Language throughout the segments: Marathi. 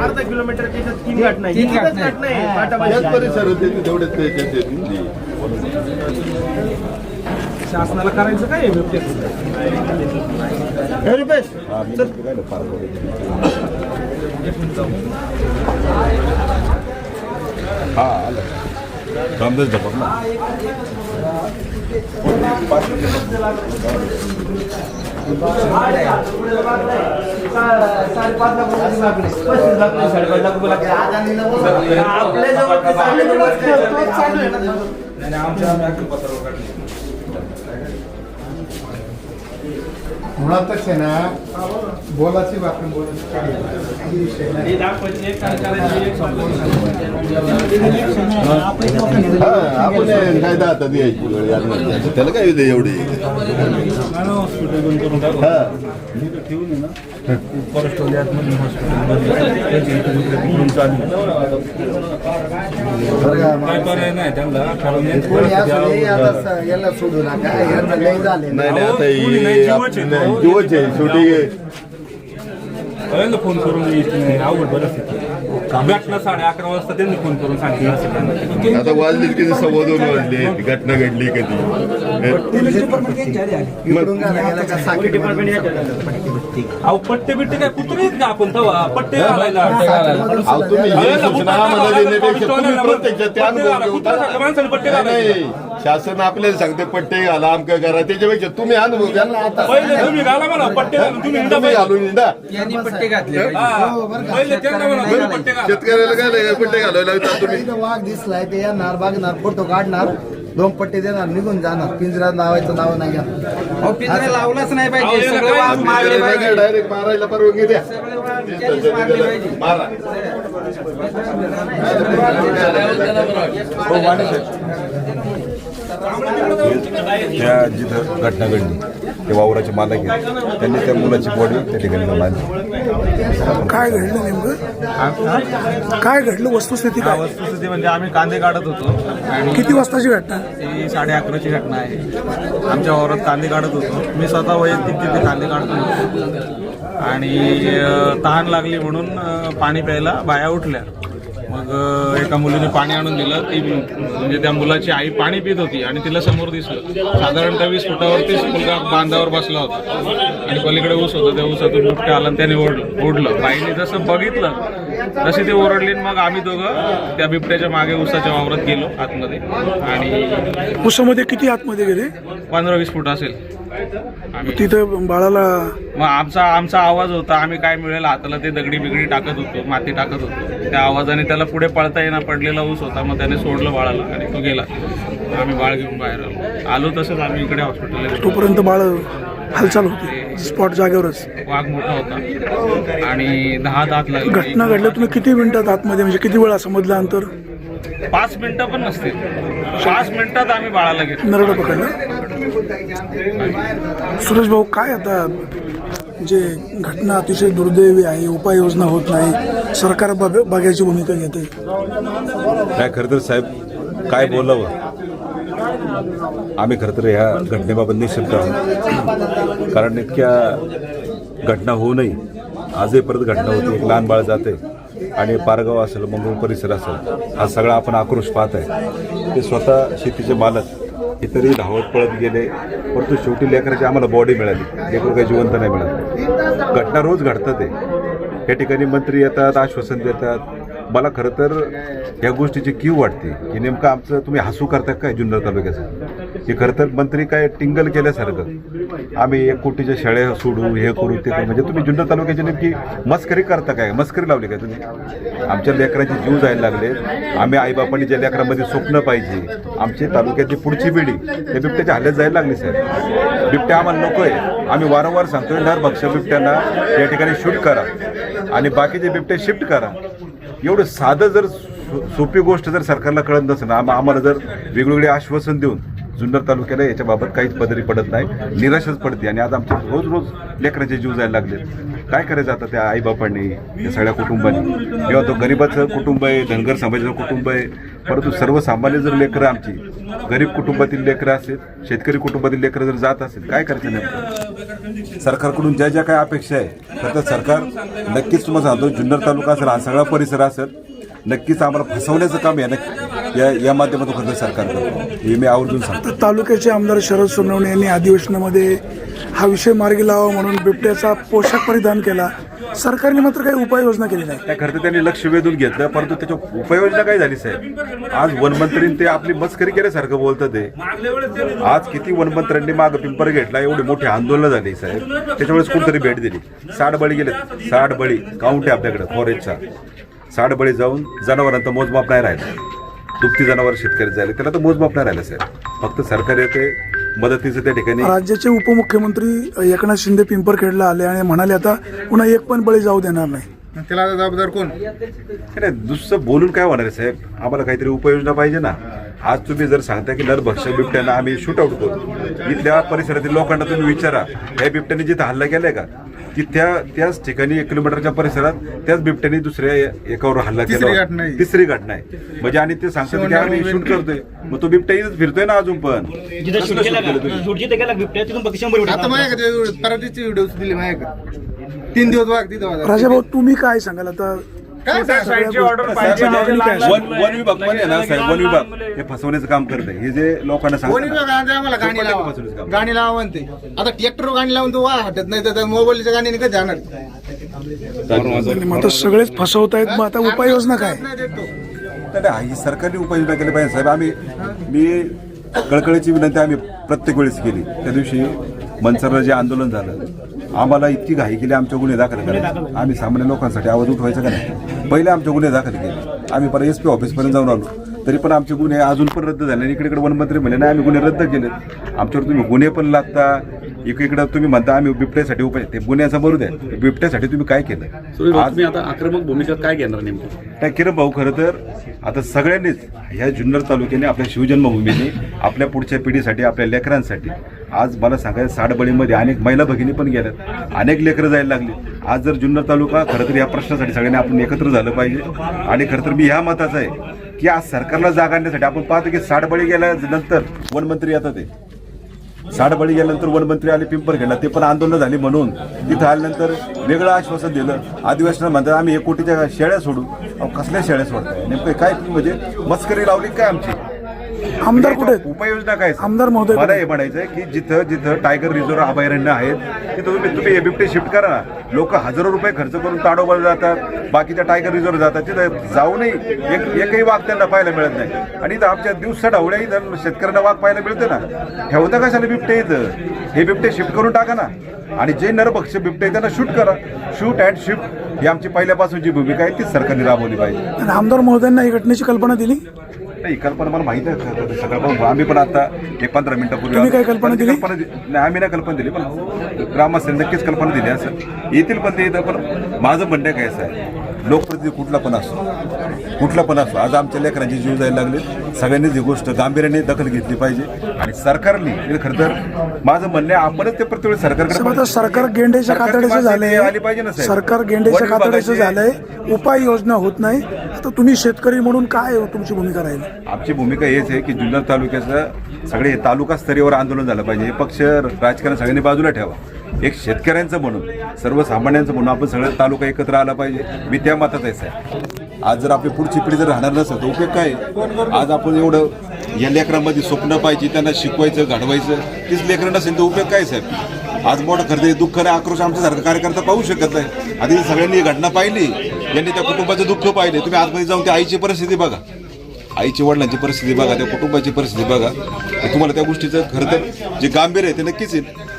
अर्धा किलोमीटर तीन घाट नाही शासनाला करायचं काय हा आलं रामदास ढपक ना मुळातच आहे ना बोलाची बातमी बोलायची आपण कायदा आता द्यायची त्याला काय होते एवढी ठेवून ना फॉरेस्टवाले आतमध्ये काय पर्याय नाही त्यांना याला सोडू नका यांना लय झाले नाही आता जीवच आहे शेवटी फोन करून अवघड परिस्थिती घटना 11:30 वाजता त्यांनी फोन करून सांगितलं आता वाजली किती 2:15 वाजले घटना घडली कधी अहो पट्टे बिट्टे काय कुत्रे आहेत का आपण तेव्हा पट्टे घालायला माणसाने पट्टे घालायला शासन आपल्याला सांगते पट्टे घाला आमक करा त्याच्यापेक्षा तुम्ही अनुभव घ्या ना आता पहिले तुम्ही घाला म्हणा पट्टे तुम्ही घालून हिंडा शेतकऱ्याला काय पट्टे घालायला तुम्ही वाघ दिसलाय ते येणार बघणार फोटो काढणार 2 पट्टे देणार निघून जाणार पिंजरा लावायचं नाव नाही घ्या पिंजरा लावलाच नाही पाहिजे डायरेक्ट मारायला परवानगी द्या मारा त्या जिथं घटना घडली ते वावराचे मालक आहेत त्यांनी त्या मुलाची बॉडी त्या ठिकाणी मारली. काय घडलं नेमकं काय घडलं वस्तुस्थिती काय वस्तुस्थिती म्हणजे आम्ही कांदे काढत होतो आणि किती वाजताची घटना ती 11:30ची घटना आहे. आमच्या वावरात कांदे काढत होतो मी स्वतः वैयक्तिक तिथे कांदे काढतो होतो आणि तहान लागली म्हणून पाणी प्यायला बाया उठल्या. मग एका मुलीने पाणी आणून दिलं ती म्हणजे त्या मुलाची आई पाणी पित होती आणि तिला समोर दिसलं साधारणतः 20 फुटावरतीच मुलगा बांधावर बसला होता आणि पलीकडे ऊस होता त्या ऊसातून बिबट्या आला आणि त्याने ओढलं. बाईने जसं बघितलं तशी ती ओरडली. मग आम्ही दोघं त्या बिबट्याच्या मागे ऊसाच्या वावरात गेलो आतमध्ये आणि ऊसामध्ये किती आतमध्ये गेले 15-20 फूट असेल. आम्ही तिथं बाळाला मग आमचा आवाज होता. आम्ही काय मिळेल हाताला ते दगडी बिगडी टाकत होतो माती टाकत होतो. त्या आवाजाने त्याला पुढे पळता येणार पडलेला ऊस होता. मग त्याने सोडलं बाळाला आणि तो गेला. आम्ही बाळ घेऊन बाहेर आलो तसंच आम्ही इकडे हॉस्पिटलला तोपर्यंत बाळ हालचाल होती स्पॉट जागेवरच. वाघ मोठा होता आणि 10 दात लागले. घटना घडल्या तुम्ही किती मिनिटात आतमध्ये म्हणजे किती वेळा समजलं अंतर 5 मिनिटं पण नसतील. 5 मिनिटात आम्ही बाळाला घेतलं. नरड पकडलं. सुरेश भाऊ काय आता जे घटना अतिशय दुर्दैवी आहे उपाययोजना होत नाही सरकार बघायची भूमिका घेते काय खरं तर साहेब काय बोलावं आम्ही खरं तर ह्या घटनेबाबत निश्चित आहोत. कारण इतक्या घटना होऊ नये आजही परत घटना होती. एक लहान बाळ जाते आणि पारगाव असेल मंगरूळ परिसर असेल हा सगळा आपण आक्रोश पाहत आहे. ते स्वतः शेतीचे मालक इतरही धावत पळत गेले परंतु शेवटी लेकराची आम्हाला बॉडी मिळाली. लेकरू काही जिवंत नाही मिळालं. घटना रोज घडतात आहे. या ठिकाणी मंत्री येतात आश्वासन देतात. मला खरं तर या गोष्टीची कीव वाटते की नेमकं आमचं तुम्ही हसू करता काय जुन्नर तालुक्याचं की खरं तर मंत्री काय टिंगल केल्यासारखं आम्ही 1 कोटीच्या शाळा सोडू हे करू ते करू म्हणजे तुम्ही जुन्नर तालुक्याची नेमकी मस्करी करता काय मस्करी लावली काय तुम्ही. आमच्या लेकरांचे जीव जायला लागले. आम्ही आईबापांनी ज्या लेकरांमध्ये स्वप्न पाहिजे आमची तालुक्याची पुढची पिढी त्या बिबट्याच्या हल्ल्यात जायला लागली साहेब. बिबट्या आम्हाला नको आहे. आम्ही वारंवार सांगतोय नरभक्ष बिबट्यांना या ठिकाणी शूट करा आणि बाकीचे बिबटे शिफ्ट करा. एवढं साधं जर सोपी गोष्ट जर सरकारला कळत नसेल आम्हाला जर वेगवेगळे आश्वासन देऊन जुन्नर तालुक्याला याच्याबाबत काहीच पदरी पडत नाही निराशच पडते. आणि आज आमचे रोज रोज लेकरांचे जीव जायला लागले. काय करायचं आता त्या आईबापांनी त्या सगळ्या कुटुंबांनी किंवा तो गरीबाचं कुटुंब आहे धनगर समाजाचं कुटुंब आहे परंतु सर्वसामान्य जर लेकरं आमची गरीब कुटुंबातील लेकरं असेल शेतकरी कुटुंबातील लेकरं जर जात असेल काय करायचं नेमकं. सरकारकडून ज्या ज्या काही अपेक्षा आहे तर सरकार नक्कीच तुम्हाला सांगतो जुन्नर तालुका असेल हा सगळा परिसर असेल नक्कीच आम्हाला फसवण्याचं काम या माध्यमातून खरं सरकार करतो हे मी आवर्जून सांगतो. तर तालुक्याचे आमदार शरद सोनवणे यांनी अधिवेशनामध्ये हा विषय मार्गी लावा म्हणून बिबट्याचा पोशाख परिधान केला. सरकारने मात्र काही उपाययोजना केली नाही. त्या खरं तर त्यांनी लक्ष वेधून घेतलं परंतु त्याच्या उपाययोजना काय झाली साहेब. आज वनमंत्रीने ते आपली मस्करी केल्यासारखं बोलतं ते. आज किती वनमंत्र्यांनी मागं पिंपर घेतला एवढी मोठी आंदोलनं झाली साहेब त्याच्यावेळेस कुठेतरी भेट दिली. 60 बळी गेले 60 बळी काउंट आहे आपल्याकडे फॉरेस्टचा 60 बळी जाऊन जनावरांचा मोजमाप नाही राहिला. दुभती जनावर शेतकरी झाले त्याला तर मोजमाप नाही राहिला साहेब. फक्त सरकार येते मदतीचं त्या ठिकाणी. राज्याचे उपमुख्यमंत्री एकनाथ शिंदे पिंपरखेडला आले आणि म्हणाले आता पुन्हा एक पण बळी जाऊ देणार नाही. त्याला जबाबदार कोण? नाही दुसरं बोलून काय होणार आहे साहेब. आम्हाला काहीतरी उपाययोजना पाहिजे ना. आज तुम्ही जर सांगता की नरभक्षक बिबट्यांना आम्ही शूट आउट करू इथल्या परिसरातील लोकांना तुम्ही विचारा या बिबट्याने जिथं हल्ला केलाय का की त्याच ठिकाणी 1 किलोमीटरच्या परिसरात त्याच बिबट्याने दुसऱ्या एकावर हल्ला केला. तिसरी घटना आहे म्हणजे आणि ते सांगतात की आम्ही शूट करतोय मग तो बिबट्या इथंच फिरतोय ना अजून पण. आता माझ्याकडे पराठीची व्हिडिओ दिली माझ्याकडे 3 दिवस वाघ तिथं. राजाभाऊ तुम्ही काय सांगाल आता? वन विभाग पण आहे ना साहेब. वन विभाग हे फसवण्याचं काम करत आहे. हे जे लोकांना आम्हाला गाणी लावा म्हणते आता ट्रॅक्टर गाणी लावून तो वा हटत नाही तर मोबाईलच्या गाणी कधी जाणार. आता सगळेच फसवत आहेत मग आता उपाययोजना काय? ही सरकारने उपाययोजना केली पाहिजे साहेब. मी कळकळीची विनंती आम्ही प्रत्येक वेळेस केली. त्या दिवशी मनसरला जे आंदोलन झालं आम्हाला इतकी घाई केली आमचे गुन्हे दाखल करायचे. आम्ही सामान्य लोकांसाठी आवाज उठवायचा का नाही. पहिले आमचे गुन्हे दाखल केले. आम्ही परत SP ऑफिसपर्यंत जाऊन आलो तरी पण आमचे गुन्हे अजून पण रद्द झाले. इकडे वनमंत्री म्हणले नाही आम्ही गुन्हे रद्द केले. आमच्यावर तुम्ही गुन्हे पण लागता इकडे तुम्ही म्हणता आम्ही बिबट्यासाठी उपाय ते गुन्ह्याचा बरोबर आहे. बिबट्यासाठी तुम्ही काय केलं? आज तुम्ही आता आक्रमक भूमिका काय घेणार नेमकं? त्या किरण भाऊ खरं तर आता सगळ्यांनीच ह्या जुन्नर तालुक्याने आपल्या शिवजन्मभूमीने आपल्या पुढच्या पिढीसाठी आपल्या लेकरांसाठी आज मला सांगायचं 60 बळीमध्ये अनेक महिला भगिनी पण गेल्यात अनेक लेकरं जायला लागली. आज जर जुन्नर तालुका खरं तर या प्रश्नासाठी सगळ्यांनी आपण एकत्र झालं पाहिजे. आणि खरं तर मी ह्या मताचा आहे की आज सरकारला जाग आणण्यासाठी आपण पाहतो की 60 बळी गेल्यानंतर वनमंत्री येतात. ते 60 बळी गेल्यानंतर वनमंत्री आले पिंपरखेडला ते पण आंदोलन झाली म्हणून तिथं आल्यानंतर वेगळं आश्वासन दिलं. आदिवासींना म्हणतात आम्ही 1 कोटीच्या शेळ्या सोडू. कसल्या शेळ्या सोडताय नेमकं काय म्हणजे मस्करी लावली काय आमची? आमदार कुठे? उपाययोजना काय? आमदार महोदय मला हे म्हणायचं आहे की जिथं टायगर रिझर्व्ह अभयारण्य आहेत तिथं तुम्ही बिबटे शिफ्ट करा. लोक हजारो रुपये खर्च करून ताडोबाला जातात बाकीच्या टायगर रिझर्व्ह जातात तिथं जाऊनही एकही वाघ त्यांना पाहायला मिळत नाही. आणि इथं आमच्या दिवसा ढवळ्या इथं शेतकऱ्यांना वाघ पाहायला मिळते ना. ठेवता कशाला बिबटे इथं? हे बिबटे शिफ्ट करून टाका ना. आणि जे नरभक्ष बिबटे त्यांना शूट करा. शूट अँड शिफ्ट ही आमची पहिल्यापासून जी भूमिका आहे तीच सरकारने राबवली पाहिजे. आमदार महोदयांना ही घटनेची कल्पना दिली नाही. कल्पना मला माहिती आहे सगळं. आम्ही पण आता 15 मिनिटापूर्वी तुम्ही काय कल्पना दिली? नाही आम्ही नाही कल्पना दिली पण ग्रामस्थांनी नक्कीच कल्पना दिली असं येतील. पण ते येतं पण माझं म्हणणं काय आहे लोकप्रतिनिधी कुठला पण असो आज आमच्या लेकरांचे जीव जायला लागले. सगळ्यांनीच ही गोष्ट गांभीर्याने दखल घेतली पाहिजे. आणि सरकारने खरं तर माझं म्हणणं आहे आपणच ते प्रत्येक सरकारकडे सरकार गेंड्याच्या कातडीचं झालंय. आली पाहिजे ना. सरकार गेंड्याच्या कातडीचं झालंय. उपाययोजना होत नाही. तर तुम्ही शेतकरी म्हणून काय तुमची भूमिका राहील? आमची भूमिका हेच आहे की जुन्नर तालुक्याचं सगळे तालुका स्तरीवर आंदोलन झालं पाहिजे. हे पक्ष राजकारण सगळ्यांनी बाजूला ठेवा. एक शेतकऱ्यांचं म्हणून सर्वसामान्यांचं म्हणून आपण सगळं तालुका एकत्र आला पाहिजे. मी त्या मतात आहे साहेब. आज जर आपली पुढची पिढी जर राहणार नसेल तर उपयोग काय? आज आपण एवढं या लेकरांमध्ये स्वप्न पाहिजे त्यांना शिकवायचं घडवायचं तीच लेकरं नसेल तर उपयोग काय साहेब? आज मोठं खर्च दुःख आणि आक्रोश आमच्यासारखा कार्यकर्ता पाहू शकत नाही. आधी सगळ्यांनी ही घटना पाहिली यांनी त्या कुटुंबाचं दुःख पाहिले. तुम्ही आतमध्ये जाऊन त्या आईची परिस्थिती बघा आईची वडिलांची परिस्थिती बघा त्या कुटुंबाची परिस्थिती बघा. तुम्हाला त्या गोष्टीचं खरं तर जे गांभीर्य आहे ते नक्कीच येईल.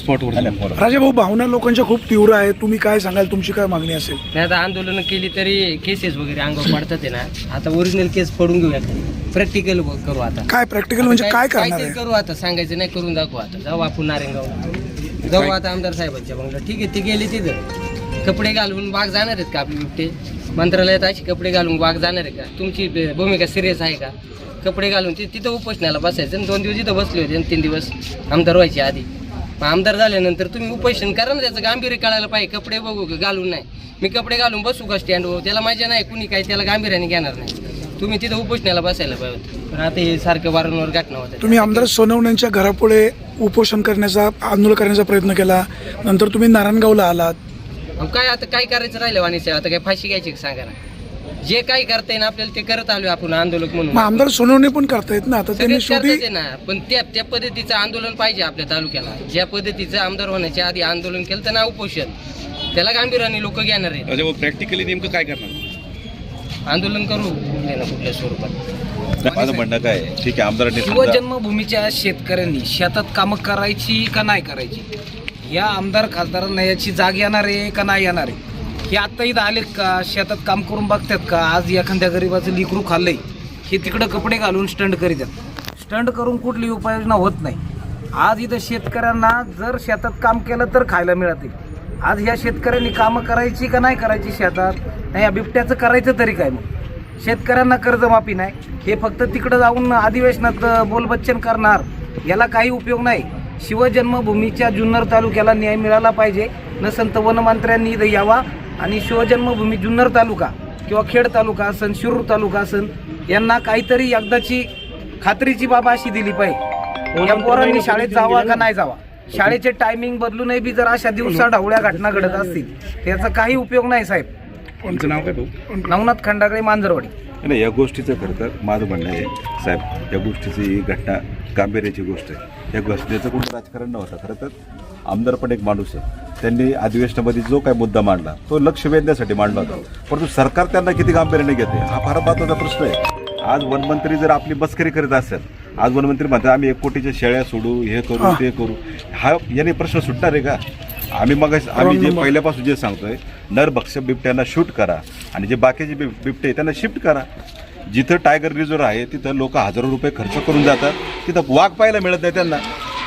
राजाभाऊ भावना लोकांच्या खूप तीव्र आहे. तुम्ही काय सांगाल? तुमची काय मागणी असेल? नाही आता आंदोलन केली तरी केसेस वगैरे अंगावर पडतात आहे ना. आता ओरिजिनल केस पडून घेऊया प्रॅक्टिकल करू. आता काय प्रॅक्टिकल म्हणजे काय करणार आहे? करू आता सांगायचं नाही करून दाखवू. आता जाऊ आपण नारायणगाव जाऊ आता आमदार साहेबांच्या बंगला. ठीक आहे ते गेले तिथं कपडे घालून वाघ जाणार आहेत का? आपले बिबटे मंत्रालयात अशी कपडे घालून वाघ जाणार आहे का? तुमची भूमिका सिरियस आहे का? कपडे घालून तिथं उपोषणाला बसायचं. 2 दिवस इथं बसले होते 3 दिवस आमदार व्हायचे आधी. आमदार झाल्यानंतर तुम्ही उपोषण करा ना. त्याचं गांभीर्य कळायला पाहिजे. कपडे बघू घालून नाही. मी कपडे घालून बसू का स्टँडवर? त्याला मजा नाही. कुणी काही त्याला गांभीर्याने घेणार नाही. तुम्ही तिथं उपोषणाला बसायला पाहिजे, पण आता हे सारखं वारंवार घटना होतात. तुम्ही आमदार सोनवणेंच्या घरापुढे उपोषण करण्याचा आंदोलन करण्याचा प्रयत्न केला, नंतर तुम्ही नारायणगावला आलात. काय आता काय करायचं राहिलं वाणीचं, आता काय फाशी घ्यायची का सांगा ना. जे काही करता येईल आपल्याला ते करत आलो आपण आंदोलक म्हणून. मग आमदार सोनवणे पण करतायत ना, आता त्यांनी सगळेच शेवटी करतात ना, पण त्या पद्धतीचं आंदोलन पाहिजे आपल्या तालुक्याला. ज्या पद्धतीचं आमदार होण्याच्या आधी आंदोलन केलं तर ना उपोषण, त्याला गांभीर्याने लोक घेणार आहेत. प्रॅक्टिकली नेमकं काय करणार? आंदोलन करू कुठल्या ना कुठल्या स्वरूपात. माझं म्हणणं काय आहे, ठीक आहे आमदारांनी समजा- शिवजन्मभूमीच्या शेतकऱ्यांनी शेतात कामं करायची का नाही करायची, या आमदार खासदारांना याची जाग येणार आहे का नाही येणार आहे, हे आत्ता इथं आलेत का, शेतात काम करून बघतात का. आज एखाद्या गरीबाचं लिकरू खाल्लंय, हे तिकडं कपडे घालून स्टंट करीतात. स्टंट करून कुठली उपाययोजना होत नाही. आज इथं शेतकऱ्यांना जर शेतात काम केलं तर खायला मिळते. आज ह्या शेतकऱ्यांनी कामं करायची का नाही करायची शेतात, नाही या बिबट्याचं करायचं तरी काय. मग शेतकऱ्यांना कर्जमाफी नाही, हे फक्त तिकडं जाऊन अधिवेशनात बोलबच्चन करणार, याला काही उपयोग नाही. शिवजन्मभूमीच्या जुन्नर तालुक्याला न्याय मिळाला पाहिजे. नसेल तर वनमंत्र्यांनी इथं यावा आणि शिवजन्मभूमी जुन्नर तालुका किंवा खेड तालुका असन, शिरूर तालुका असन, यांना काहीतरी एकदाची खात्रीची बाबा अशी दिली पाहिजे. या पोरांनी शाळेत जावा का नाही जावा, शाळेचे टायमिंग बदलूनही बी जर अशा दिवसा ढवळ्या घटना घडत असतील त्याचा काही उपयोग नाही साहेब. तुमचं नाव काय भाऊ? नवनाथ खंडागळे, मांजरवाडी. नाही, या गोष्टीचं खरं तर माझं म्हणणं आहे साहेब, या गोष्टीची घटना गांभीर्याची गोष्ट आहे. या गोष्टीचं कोणतं राजकारण नव्हतं. खरं तर आमदार पण एक माणूस आहे, त्यांनी अधिवेशनामध्ये जो काही मुद्दा मांडला तो लक्ष वेधण्यासाठी मांडला होता, परंतु सरकार त्यांना किती गांभीर्याने घेते हा फार महत्त्वाचा प्रश्न आहे. आज वनमंत्री जर आपली बस्करी करीत असेल, आज वनमंत्री म्हणतात आम्ही 1 कोटीच्या शेळ्या सोडू, हे करू ते करू, हा याने प्रश्न सुटणार आहे का. आम्ही जे पहिल्यापासून जे सांगतोय, नरभक्षक बिबट्यांना शूट करा आणि जे बाकीचे बिबटे त्यांना शिफ्ट करा. जिथं टायगर रिझर्व आहे तिथं लोक हजारो रुपये खर्च करून जातात, तिथं वाघ पाहायला मिळत नाही त्यांना.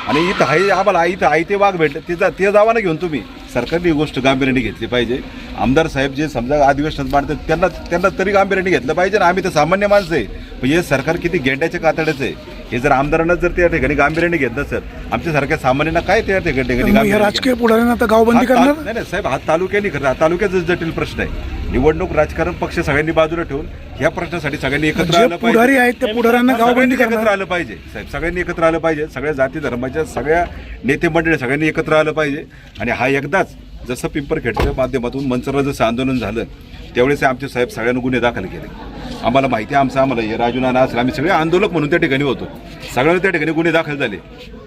आणि इथं आहे आम्हाला इथं आहे ते वाघ भेटले, ते जावा ना घेऊन तुम्ही. सरकारने ही गोष्ट गांभीर्याने घेतली पाहिजे. आमदार साहेब जे समजा अधिवेशनात मांडतात त्यांना तरी गांभीर्याने घेतलं पाहिजे ना. आम्ही तर सामान्य माणसं आहे, पण हे सरकार किती गेंड्याच्या कातड्याचं आहे. हे जर आमदारांना जर त्या ठिकाणी गांभीर्याने घेत नसेल, आमच्यासारख्या सामान्यांना काय त्या ठिकाणी राजकीय पुढाऱ्यांना आता गावबंदी करणार नाही साहेब, हा तालुक्याने खरं हा तालुक्याचा जटिल प्रश्न आहे. निवडणूक राजकारण पक्ष सगळ्यांनी बाजूला ठेवून ह्या प्रश्नासाठी सगळ्यांनी एकत्र आलं पाहिजे. पुढारी आहेत त्या पुढाऱ्यांना गावबंदी एकत्र आलं पाहिजे साहेब, सगळ्यांनी एकत्र आलं पाहिजे. सगळ्या जाती धर्माच्या सगळ्या नेते मंडळी सगळ्यांनी एकत्र आलं पाहिजे. आणि हा एकदाच जसं पिंपरखेडच्या माध्यमातून मंचरला जसं आंदोलन झालं त्यावेळेस आमचे साहेब सगळ्यांना गुन्हे दाखल केले. आम्हाला माहिती आहे, आम्हाला राजू नाना असेल, आम्ही सगळे आंदोलक म्हणून त्या ठिकाणी होतो, सगळ्यांना त्या ठिकाणी गुन्हे दाखल झाले.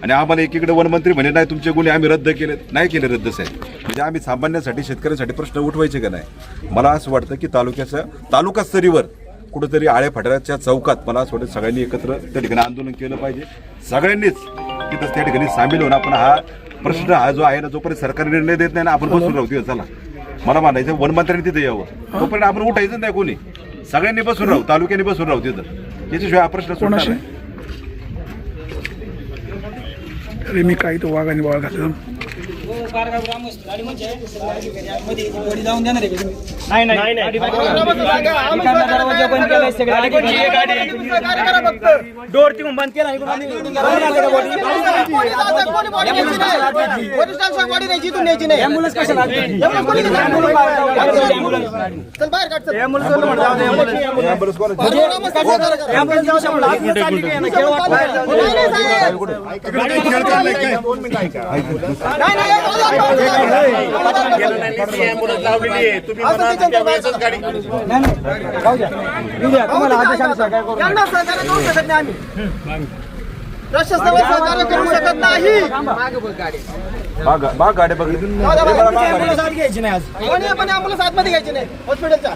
आणि आम्हाला एकीकडे वनमंत्री म्हणे नाही तुमचे गुन्हे आम्ही रद्द केले, नाही केले रद्द साहेब. म्हणजे आम्ही सामान्यांसाठी शेतकऱ्यांसाठी प्रश्न उठवायचे का नाही. मला असं वाटतं की तालुका स्तरीवर कुठंतरी आळ्या फटाऱ्याच्या चौकात मला असं वाटतं सगळ्यांनी एकत्र त्या ठिकाणी आंदोलन केलं पाहिजे. सगळ्यांनीच तिथं त्या ठिकाणी सामील होऊन आपण हा प्रश्न हा जो आहे ना, जोपर्यंत सरकार निर्णय देत नाही ना आपण बसून राहू. चला मला म्हणायचं वनमंत्र्यांनी तिथे यावं, तोपर्यंत आपण उठायचं नाही. कोणी सगळ्यांनी बसून राहू, तालुक्याने बसून राहू तिथं. याच्याशिवाय हा प्रश्न सुटणार नाही. अरे मी काही तो वाघ आणि बाळ घातलं गाड्या बघितली आतमध्ये घ्यायची नाही हॉस्पिटलच्या.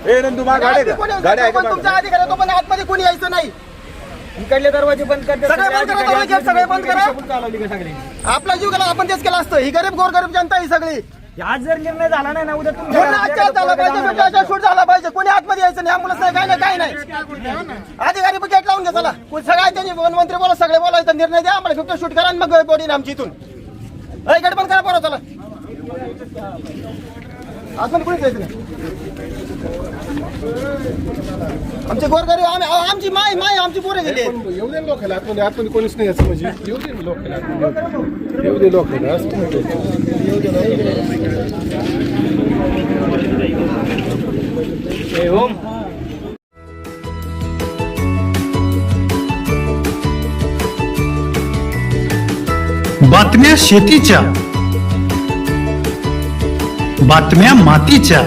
तुमचा अधिकार तो पण आतमध्ये कोणी यायचं नाही. इकडले दरवाजे बंद करते, सगळे बंद करा. आपला जीव गेला आपण तेच केलं असतं. ही गरीब गोरगरीब जनता ही सगळी. आज जर निर्णय झाला नाही ना उद्या झाला पाहिजे, शूट झाला पाहिजे. कोणी आतमध्ये यायचं नाही, ॲम्ब्युलन्स नाही, काय नाही, काय नाही. अधिकारी गेट लावून घ्या. चला सगळ्या त्यांनी वनमंत्री बोला, सगळे बोलायचं निर्णय द्या आम्हाला. 50 शूट करा आणि मग बॉडी आमची इथून गेट बंद करा. बरोबर चला आतमध्ये कोणीच यायचं नाही. आमचे गोरगरीब आमची माय आमची पोरं गेली. येऊ दे लोकांना आतमध्ये कोणीच नाही याचं म्हणजे येऊ दे लोकांना, येऊ दे लोकांना. ओम बातम्या शेतीच्या, बातम्या मातीच्या,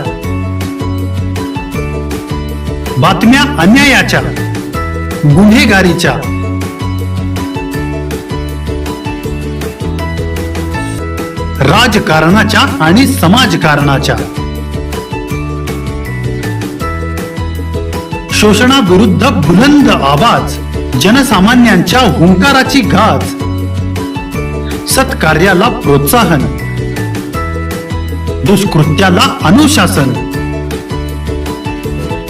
बातम्या अन्यायाच्या, गुन्हेगारीच्या, राजकारणाच्या आणि समाजकारणाच्या, शोषणाविरुद्ध बुलंद आवाज, जनसामान्यांच्या हुंकाराची गाज, सत्कार्याला प्रोत्साहन, दुष्कृत्याला अनुशासन,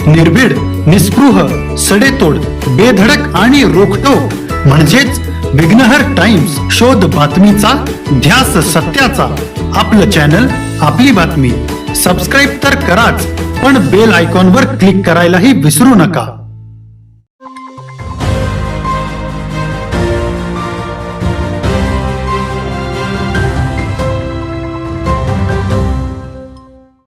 निर्भीड, निस्पृह, सडेतोड, बेधडक आणि रोखटोक म्हणजेच विघ्नहर टाइम्स. शोध बातमीचा, ध्यास सत्याचा. आपलं चॅनल, आपली बातमी. सबस्क्राईब तर कराच, पण बेल आयकॉनवर क्लिक करायलाही विसरू नका.